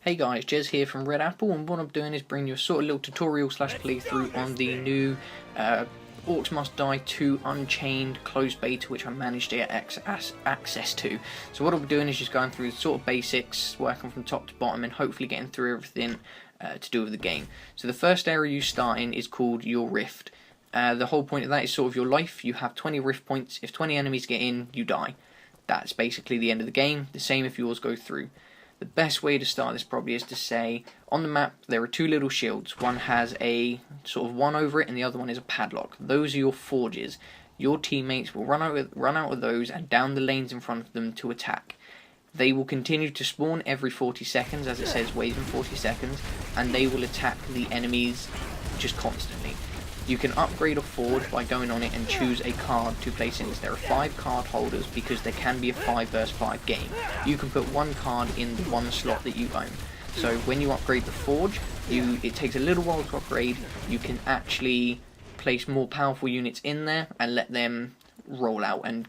Hey guys, Jez here from Red Apple, and what I'm doing is bringing you a sort of little tutorial slash playthrough on the new Orcs Must Die 2 Unchained closed beta, which I managed to get access to. So what I'll be doing is just going through the sort of basics, working from top to bottom, and hopefully getting through everything to do with the game. So the first area you start in is called your Rift. The whole point of that is sort of your life. You have 20 Rift points. If 20 enemies get in, you die. That's basically the end of the game. The same if yours go through. The best way to start this probably is to say, on the map there are two little shields. One has a sort of one over it and the other one is a padlock. Those are your forges. Your teammates will run out of those and down the lanes in front of them to attack. They will continue to spawn every 40 seconds, as it says wait in 40 seconds, and they will attack the enemies just constantly. You can upgrade a forge by going on it and choose a card to place in. There are 5 card holders because there can be a 5 vs 5 game. You can put one card in the one slot that you own. So when you upgrade the forge, it takes a little while to upgrade. You can actually place more powerful units in there and let them roll out and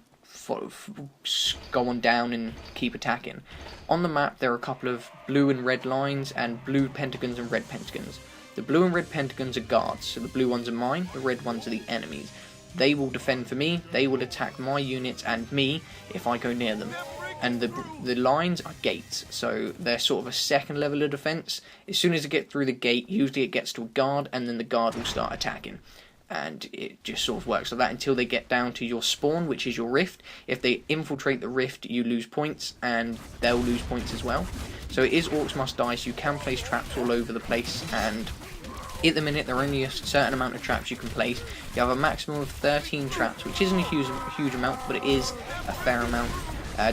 go on down and keep attacking. On the map there are a couple of blue and red lines and blue pentagons and red pentagons. The blue and red pentagons are guards, so the blue ones are mine, the red ones are the enemies. They will defend for me, they will attack my units and me if I go near them. And the lines are gates, so they're sort of a second level of defense. As soon as it gets through the gate, usually it gets to a guard, and then the guard will start attacking. And it just sort of works like that until they get down to your spawn, which is your rift. If they infiltrate the rift, you lose points, and they'll lose points as well. So it is Orcs Must Die, so you can place traps all over the place, and at the minute there are only a certain amount of traps you can place. You have a maximum of 13 traps, which isn't a huge amount, but it is a fair amount.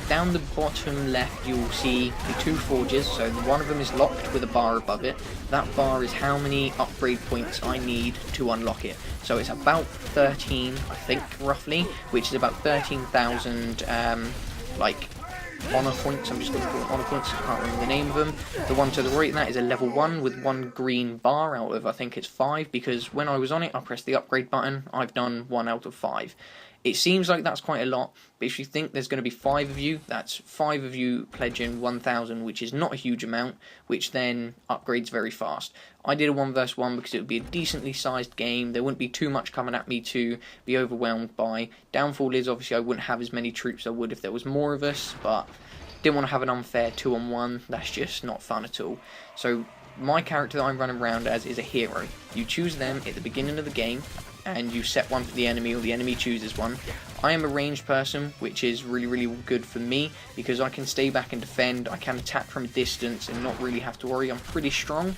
Down the bottom left you will see the 2 forges, so one of them is locked with a bar above it. That bar is how many upgrade points I need to unlock it. So it's about 13, I think, roughly, which is about 13,000 honor points. I'm just going to call it honor points, I can't remember the name of them. The one to the right of that is a level 1 with 1 green bar out of, I think it's 5, because when I was on it I pressed the upgrade button. I've done 1 out of 5. It seems like that's quite a lot, but if you think there's going to be 5 of you, that's 5 of you pledging 1,000, which is not a huge amount, which then upgrades very fast. I did a 1 vs 1 because it would be a decently sized game. There wouldn't be too much coming at me to be overwhelmed by. Downfall is obviously I wouldn't have as many troops as I would if there was more of us, but didn't want to have an unfair 2-on-1. That's just not fun at all. So my character that I'm running around as is a hero. You choose them at the beginning of the game, and you set one for the enemy, or the enemy chooses one. I am a ranged person, which is really good for me, because I can stay back and defend. I can attack from a distance and not really have to worry. I'm pretty strong.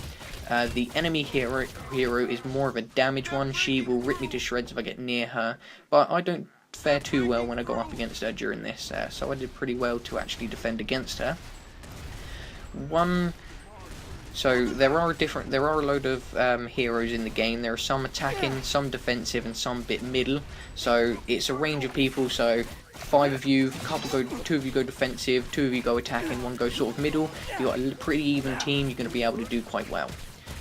The enemy hero is more of a damage one. She will rip me to shreds if I get near her, but I don't fare too well when I go up against her during this, so I did pretty well to actually defend against her. So there are a load of heroes in the game. There are some attacking, some defensive, and some bit middle. So it's a range of people. So 5 of you, 2 of you go defensive, 2 of you go attacking, 1 goes sort of middle. You've got a pretty even team. You're going to be able to do quite well.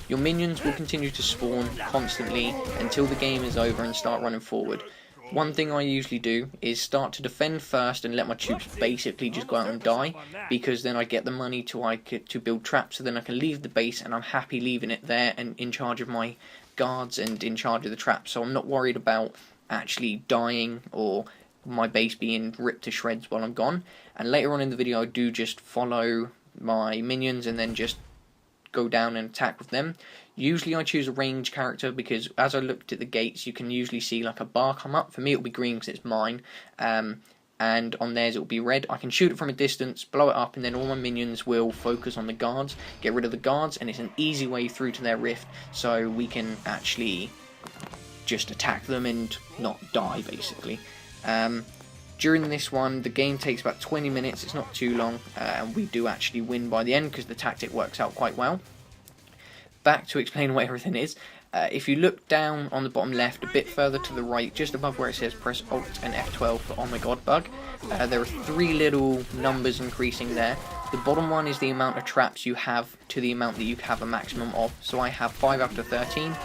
Your minions will continue to spawn constantly until the game is over and start running forward. One thing I usually do is start to defend first and let my troops basically just go out and die, because then I get the money to build traps, so then I can leave the base and I'm happy leaving it there and in charge of my guards and in charge of the traps, so I'm not worried about actually dying or my base being ripped to shreds while I'm gone. And later on in the video I do just follow my minions and then just go down and attack with them. Usually I choose a range character because as I looked at the gates you can usually see like a bar come up. For me it'll be green because it's mine, and on theirs it'll be red. I can shoot it from a distance, blow it up, and then all my minions will focus on the guards, get rid of the guards, and it's an easy way through to their rift, so we can actually just attack them and not die basically. During this one the game takes about 20 minutes, it's not too long, and we do actually win by the end because the tactic works out quite well. Back to explain what everything is. If you look down on the bottom left, a bit further to the right, just above where it says press Alt and F12 for oh my god bug, there are 3 little numbers increasing there. The bottom one is the amount of traps you have to the amount that you have a maximum of. So I have 5 out of 13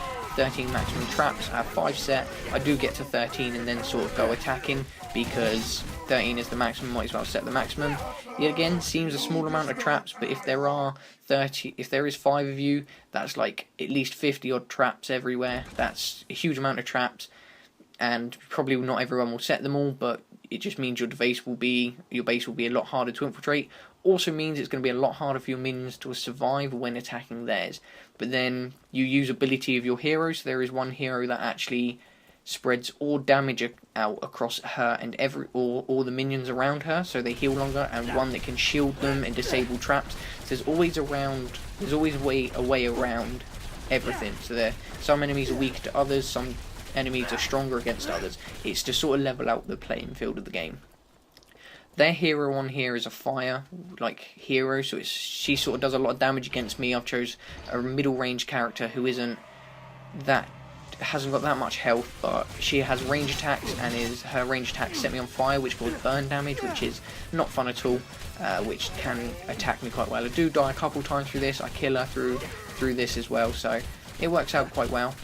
maximum traps, I have 5 set. I do get to 13 and then sort of go attacking because 13 is the maximum, might as well set the maximum. Yet again, seems a small amount of traps, but if there is 5 of you, that's like at least 50 odd traps everywhere. That's a huge amount of traps, and probably not everyone will set them all, but it just means your base will be a lot harder to infiltrate. Also means it's going to be a lot harder for your minions to survive when attacking theirs. But then you use ability of your heroes. There is one hero that actually spreads all damage out across her and all the minions around her, so they heal longer, and one that can shield them and disable traps. So there's always a way around everything. So some enemies are weaker to others, some enemies are stronger against others. It's to sort of level out the playing field of the game. Their hero on here is a fire hero, so she sort of does a lot of damage against me. I've chose a middle range character who hasn't got that much health, but she has range attacks, and her range attacks set me on fire, which cause burn damage, which is not fun at all, which can attack me quite well. I do die a couple times through this. I kill her through this as well, so it works out quite well.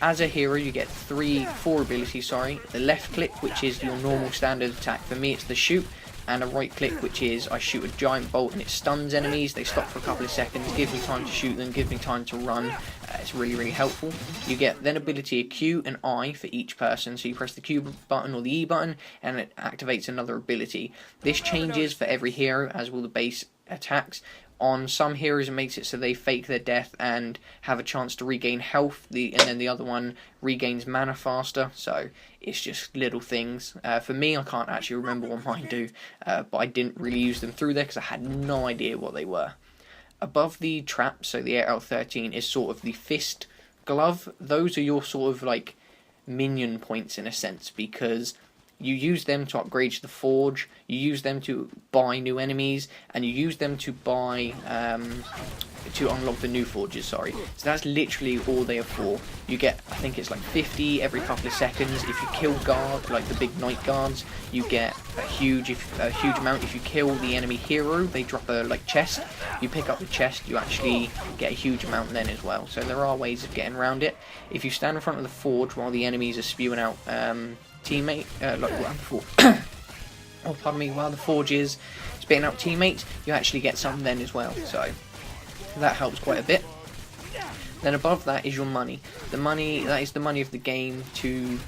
As a hero, you get 4 abilities. The left click, which is your normal standard attack. For me, it's the shoot. And a right click, which is I shoot a giant bolt and it stuns enemies. They stop for a couple of seconds, gives me time to shoot them, gives me time to run. It's really, really helpful. You get then ability a Q and I for each person. So you press the Q button or the E button and it activates another ability. This changes for every hero, as will the base attacks. On some heroes, it makes it so they fake their death and have a chance to regain health, and then the other one regains mana faster, so it's just little things. For me, I can't actually remember what mine do, but I didn't really use them through there because I had no idea what they were. Above the traps, so the 8 out of 13, is sort of the fist glove. Those are your sort of like minion points in a sense, because you use them to upgrade the forge, you use them to buy new enemies, and you use them to buy to unlock the new forges, So that's literally all they are for. You get, I think it's like 50 every couple of seconds. If you kill guard, like the big knight guards, you get a huge amount. If you kill the enemy hero, they drop a chest. You pick up the chest, you actually get a huge amount then as well. So there are ways of getting around it. If you stand in front of the forge while the enemies are spewing out while the forge is spitting out teammates, you actually get some then as well, so that helps quite a bit. Then above that is your money. That is the money of the game to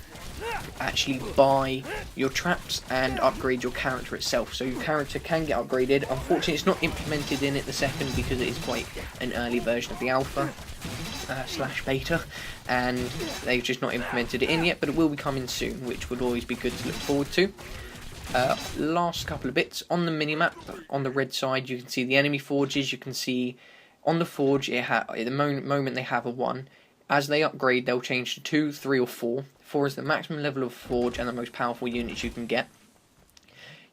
actually buy your traps and upgrade your character itself. So your character can get upgraded. Unfortunately, it's not implemented in it the second because it is quite an early version of the alpha / beta, and they've just not implemented it in yet, but it will be coming soon, which would always be good to look forward to. Last couple of bits on the minimap. On the red side, you can see the enemy forges. You can see on the forge, at the moment they have a 1. As they upgrade, they'll change to 2, 3, or 4. 4 is the maximum level of forge and the most powerful units you can get.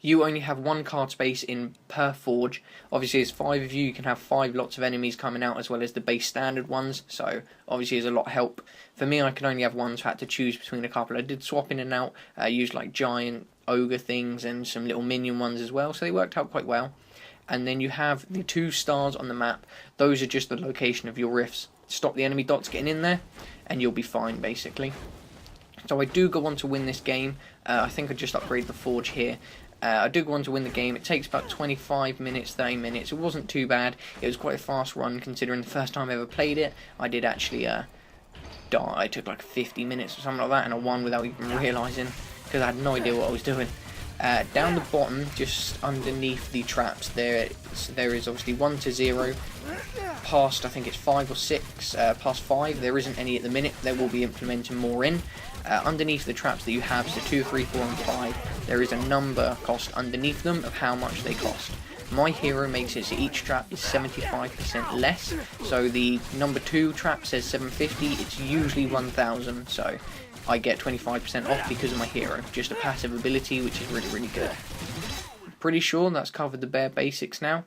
You only have 1 card space in per forge. Obviously, there's 5 of you. You can have 5 lots of enemies coming out, as well as the base standard ones. So, obviously, there's a lot of help. For me, I can only have 1, so I had to choose between a couple. I did swap in and out. I used giant ogre things and some little minion ones as well. So they worked out quite well. And then you have the 2 stars on the map. Those are just the location of your rifts. Stop the enemy dots getting in there, and you'll be fine, basically. So I do go on to win this game. I think I just upgraded the forge here. I do go on to win the game. It takes about 25 minutes, 30 minutes. It wasn't too bad. It was quite a fast run considering the first time I ever played it. I did actually die. I took 50 minutes or something like that, and I won without even realising because I had no idea what I was doing. Down the bottom, just underneath the traps, there is obviously 1 to 0. Past, I think it's 5 or 6, past 5, there isn't any at the minute. There will be implementing more in. Underneath the traps that you have, so 2, 3, 4 and 5, there is a number cost underneath them of how much they cost. My hero makes it so each trap is 75% less, so the number 2 trap says 750, it's usually 1000, so I get 25% off because of my hero. Just a passive ability, which is really, really good. Pretty sure that's covered the bare basics now.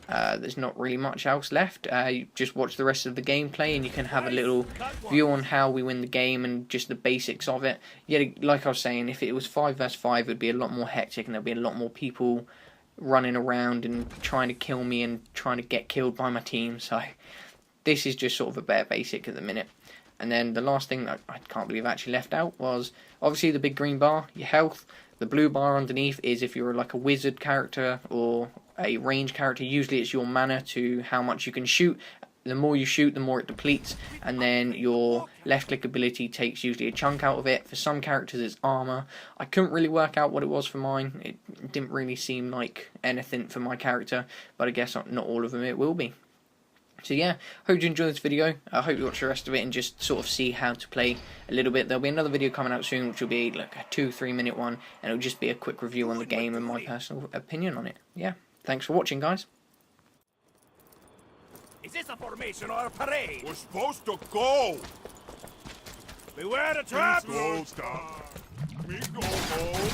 There's not really much else left. You just watch the rest of the gameplay and you can have a little view on how we win the game and just the basics of it. Yet, like I was saying, if it was 5 vs 5, it would be a lot more hectic and there'd be a lot more people running around and trying to kill me and trying to get killed by my team. So this is just sort of a bare basic at the minute. And then the last thing that I can't believe I actually left out was obviously the big green bar, your health. The blue bar underneath is if you're like a wizard character or a range character, usually it's your mana to how much you can shoot. The more you shoot, the more it depletes, and then your left click ability takes usually a chunk out of it. For some characters it's armor. I couldn't really work out what it was for mine. It didn't really seem like anything for my character, but I guess not all of them it will be. So yeah, hope you enjoyed this video. I hope you watch the rest of it and just sort of see how to play a little bit. There'll be another video coming out soon, which will be like a 2-3 minute one, and it'll just be a quick review on the game and my personal opinion on it. Yeah, thanks for watching, guys. Is this a formation or a parade? We're supposed to go! Beware the traps! Go, stop. Me go home.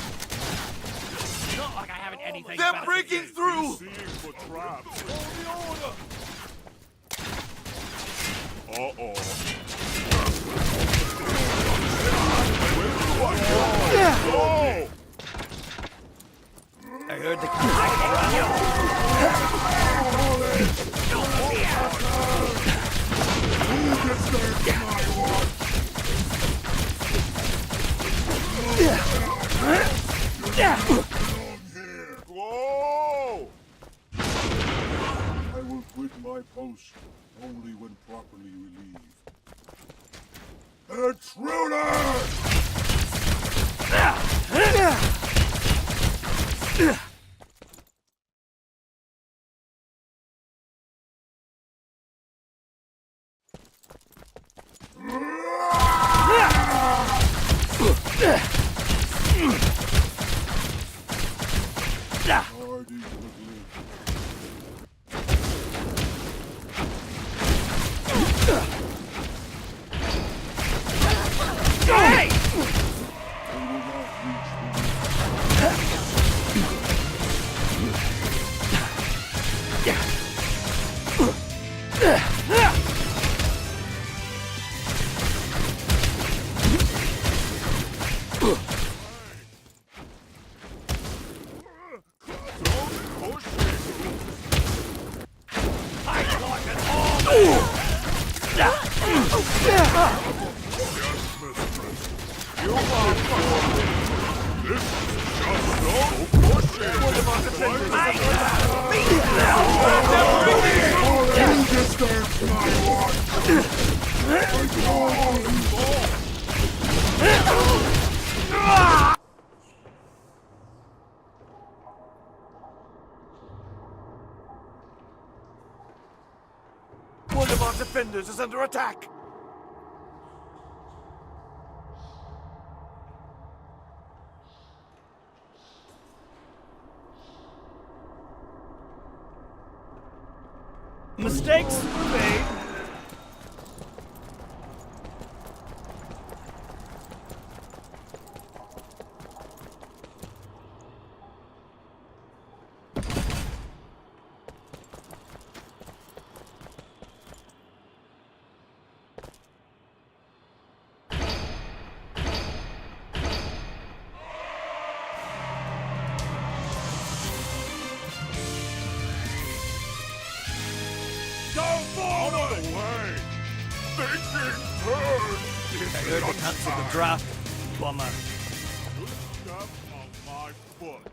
Not like I haven't anything. They're breaking through! Seeing for traps. Uh-oh. Oh! I heard the Go! I will quit my post only when properly relieved. Intruder! Hardy would live. Hey! They will not reach me. One of our defenders is under attack. Mistakes made. Out of the way! Thinking turn! I heard the cuts of the draft. Bummer. Good step on my foot.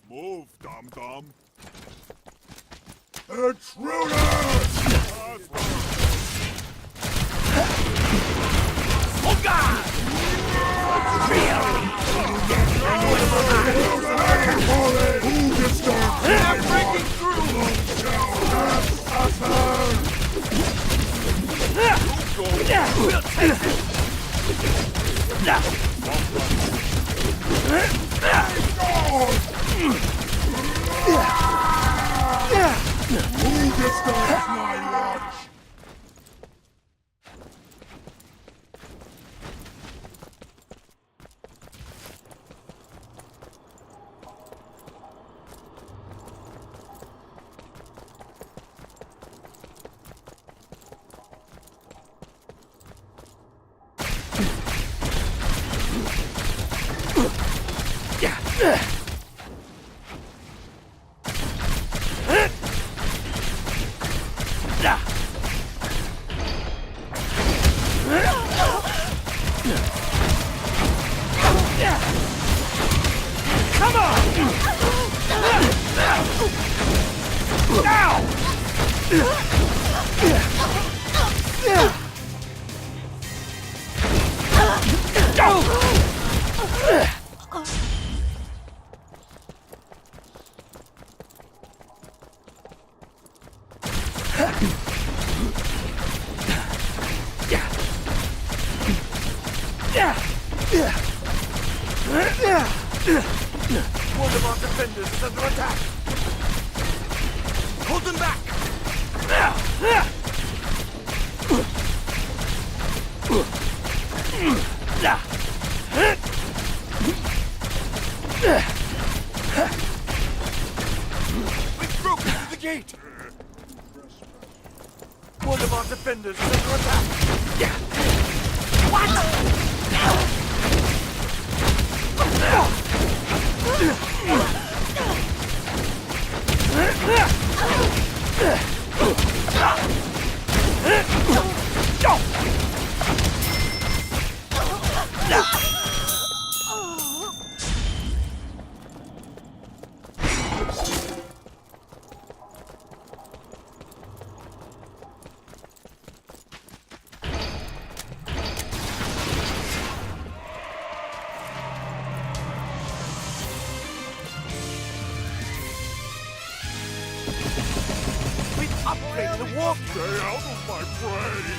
Move, dum-dum. Intruder! Oh God! Who gets dark? They're breaking through! We'll take Who gets dark? My watch! Come on! Now! One of our defenders is under attack! Hold them back! We've broken through the gate! One of our defenders is under attack! What? Upgrade the warp! Stay out of my brain!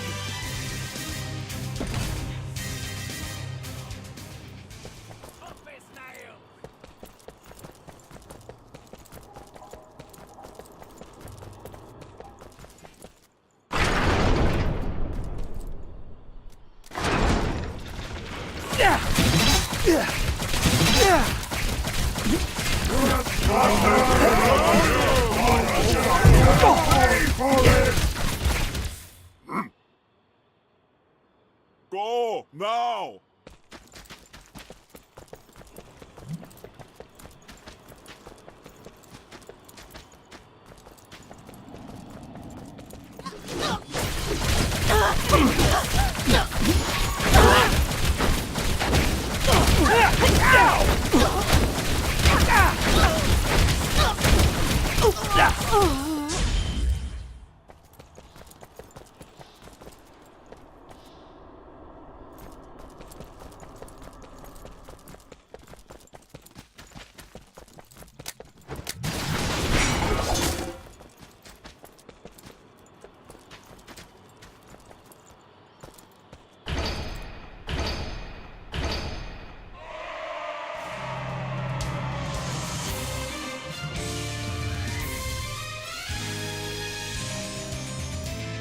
Go now!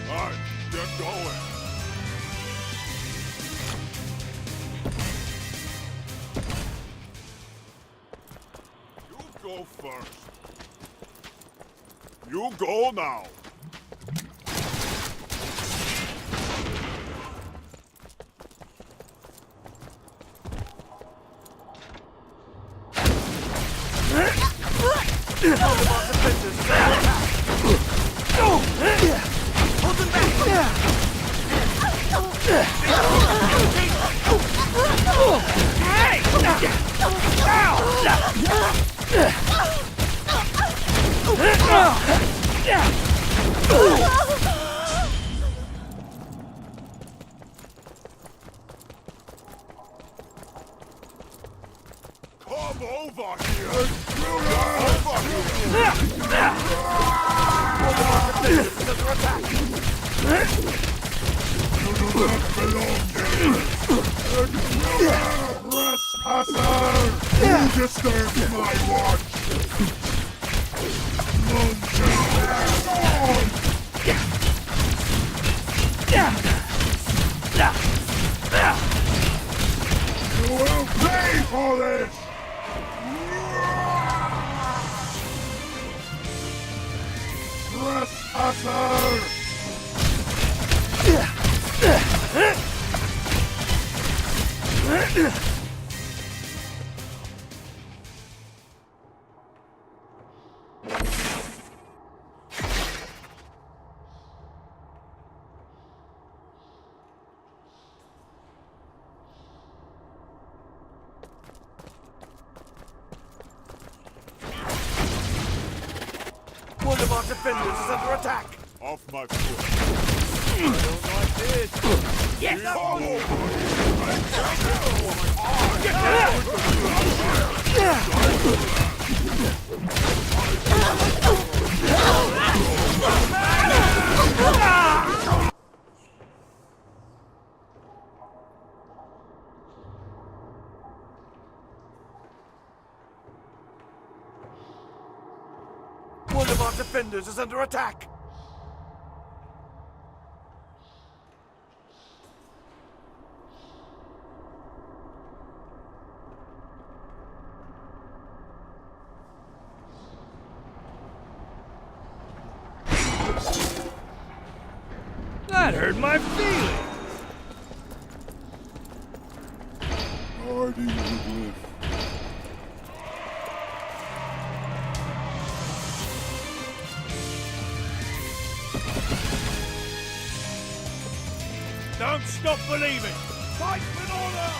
Alright, get going. You go first. You go now. Come over here! Over here! You do not belong here! Trespasser! You disturbed my watch! None shall pass on! You will pay for this! Trespasser! One of our defenders is under attack! Off my foot. I don't like this. Yes! One of our defenders is under attack! That hurt my feelings. Guarding the glyph. Don't stop believing. Fight with honor.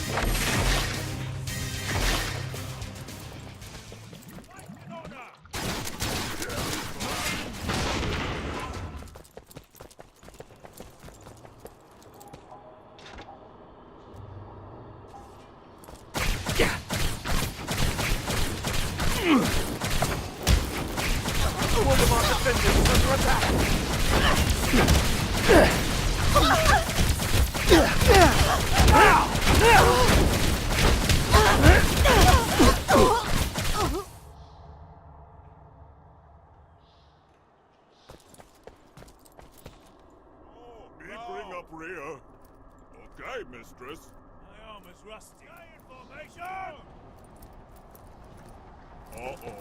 Fight with honor. One of our defenders is under attack! Me bring up rear. Okay, mistress. My arm is rusty. Stay in formation! Uh-oh.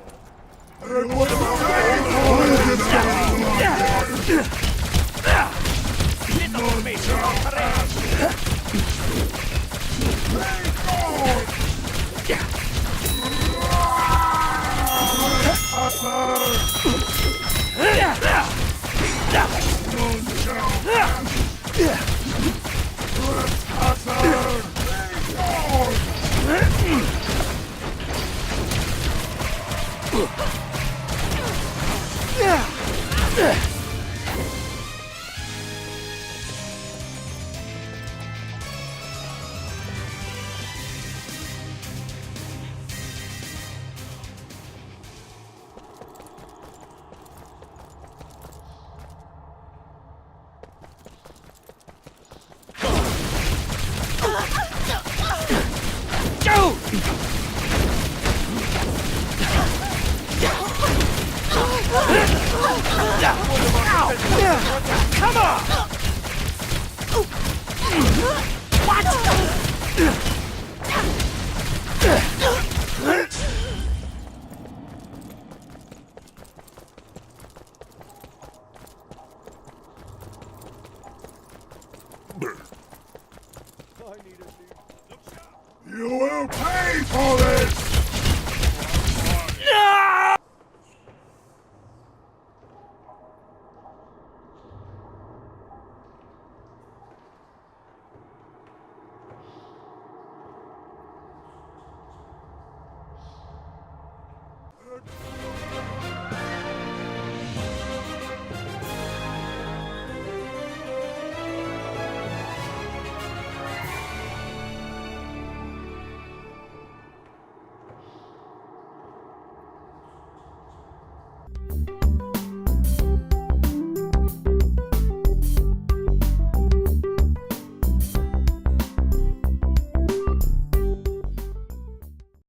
Come on! You will pay for this!